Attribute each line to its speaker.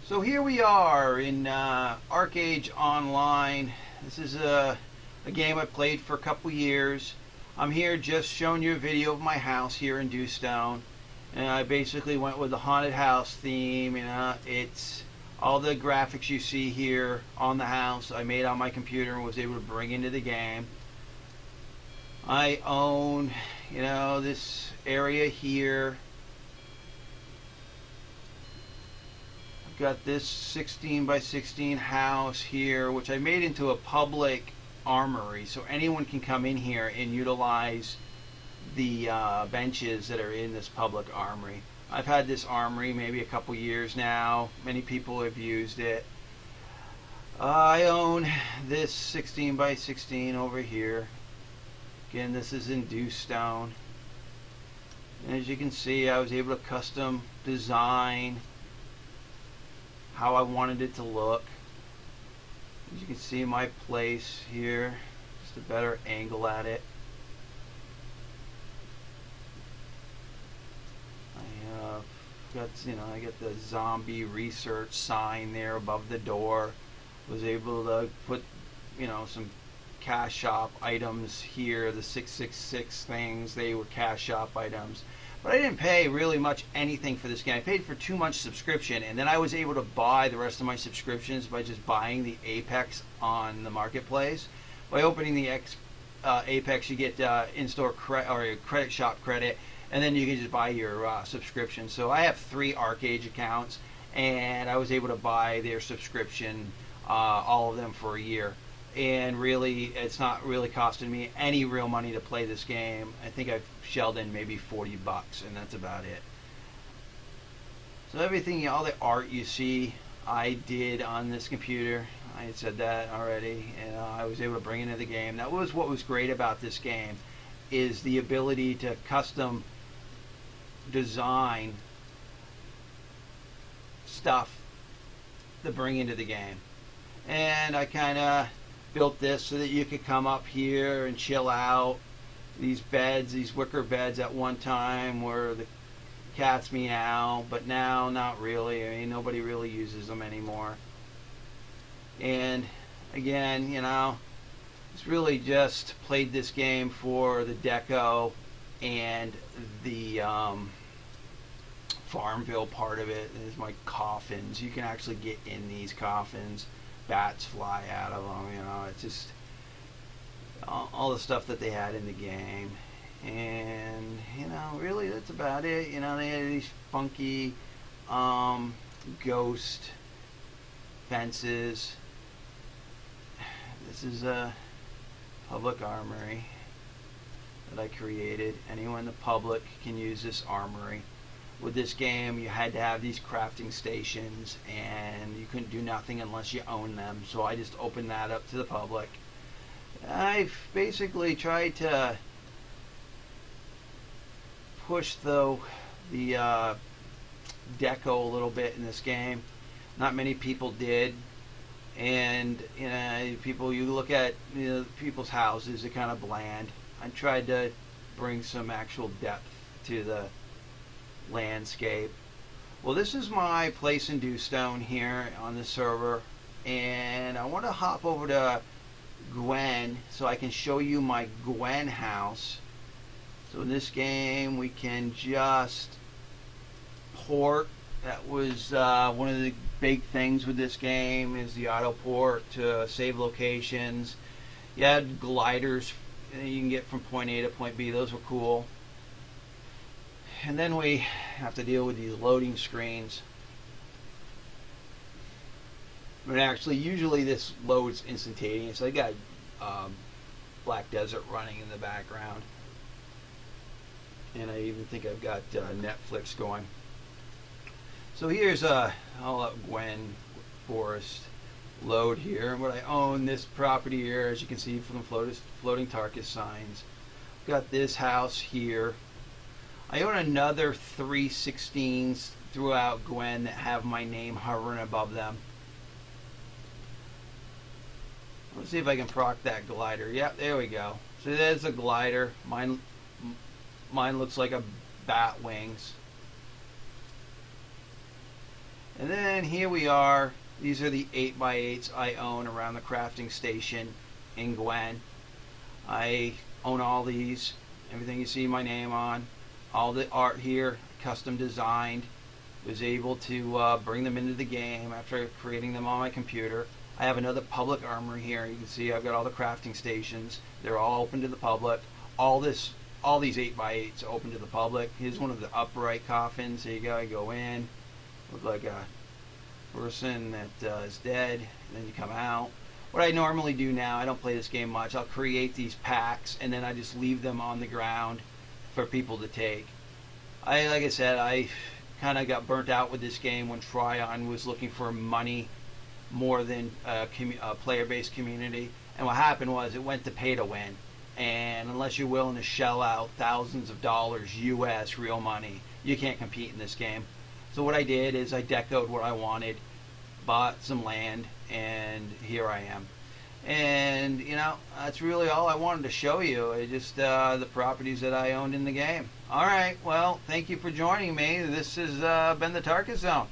Speaker 1: So here we are in ArcheAge Online. This is a game I played for a couple years. I'm here just showing you a video of my house here in Dewstone. And I basically went with the haunted house theme. It's all the graphics you see here on the house I made on my computer and was able to bring into the game. I own, this area here. Got this 16 by 16 house here, which I made into a public armory, so anyone can come in here and utilize the benches that are in this public armory. I've had this armory maybe a couple years now. Many people have used it. I own this 16 by 16 over here. Again, this is in Dewstone. And as you can see, I was able to custom design how I wanted it to look. As you can see, my place here, just a better angle at it. I got the zombie research sign there above the door. Was able to put, some cash shop items here. The 666 things, they were cash shop items. But I didn't pay really much anything for this game. I paid for 2 months subscription, and then I was able to buy the rest of my subscriptions by just buying the Apex on the marketplace. By opening the Apex, you get in-store or credit shop credit, and then you can just buy your subscription. So I have 3 ArcheAge accounts, and I was able to buy their subscription, all of them, for a year. And really, it's not really costing me any real money to play this game. I think I've shelled in maybe 40 bucks, and that's about it. So everything, all the art you see, I did on this computer. I had said that already, and I was able to bring it into the game. That was what was great about this game, is the ability to custom design stuff to bring into the game. And I kind of built this so that you could come up here and chill out. These beds, these wicker beds, at one time were the cats meow, but now not really. I mean, nobody really uses them anymore. And again, it's really just played this game for the deco and the Farmville part of it. There's my coffins. You can actually get in these coffins. Bats fly out of them, it's just all the stuff that they had in the game. And really that's about it. They had these funky ghost fences. This is a public armory that I created. Anyone in the public can use this armory. With this game, you had to have these crafting stations, and you couldn't do nothing unless you owned them. So I just opened that up to the public. I've basically tried to push the deco a little bit in this game. Not many people did, and you look at people's houses, they're kind of bland. I tried to bring some actual depth to the landscape. Well, this is my place in Dewstone here on the server, and I want to hop over to Gwen so I can show you my Gwen house. So in this game we can just port. That was one of the big things with this game, is the auto port to save locations. You had gliders you can get from point A to point B. Those were cool. And then we have to deal with these loading screens. But actually, usually this loads instantaneous. I got Black Desert running in the background. And I even think I've got Netflix going. So here's I'll let Gwen Forest load here. What I own, this property here, as you can see from the floating Tarkis signs. Got this house here. I own another 316s throughout Gwen that have my name hovering above them. Let's see if I can proc that glider. Yep, there we go. So there's a glider. Mine looks like a bat wings. And then here we are. These are the 8x8s I own around the crafting station in Gwen. I own all these. Everything you see my name on. All the art here, custom designed. Was able to bring them into the game after creating them on my computer. I have another public armory here. You can see I've got all the crafting stations. They're all open to the public. All these 8x8s are open to the public. Here's one of the upright coffins. There you go. You go in. Look like a person that is dead. And then you come out. What I normally do now, I don't play this game much. I'll create these packs and then I just leave them on the ground for people to take. Like I said, I kind of got burnt out with this game when Tryon was looking for money more than a player-based community. And what happened was it went to pay to win. And unless you're willing to shell out thousands of dollars US real money, you can't compete in this game. So what I did is I decoed what I wanted, bought some land, and here I am. And you know, that's really all I wanted to show you. It just the properties that I owned in the game. All right, well, thank you for joining me. This has been the Tarkis Zone.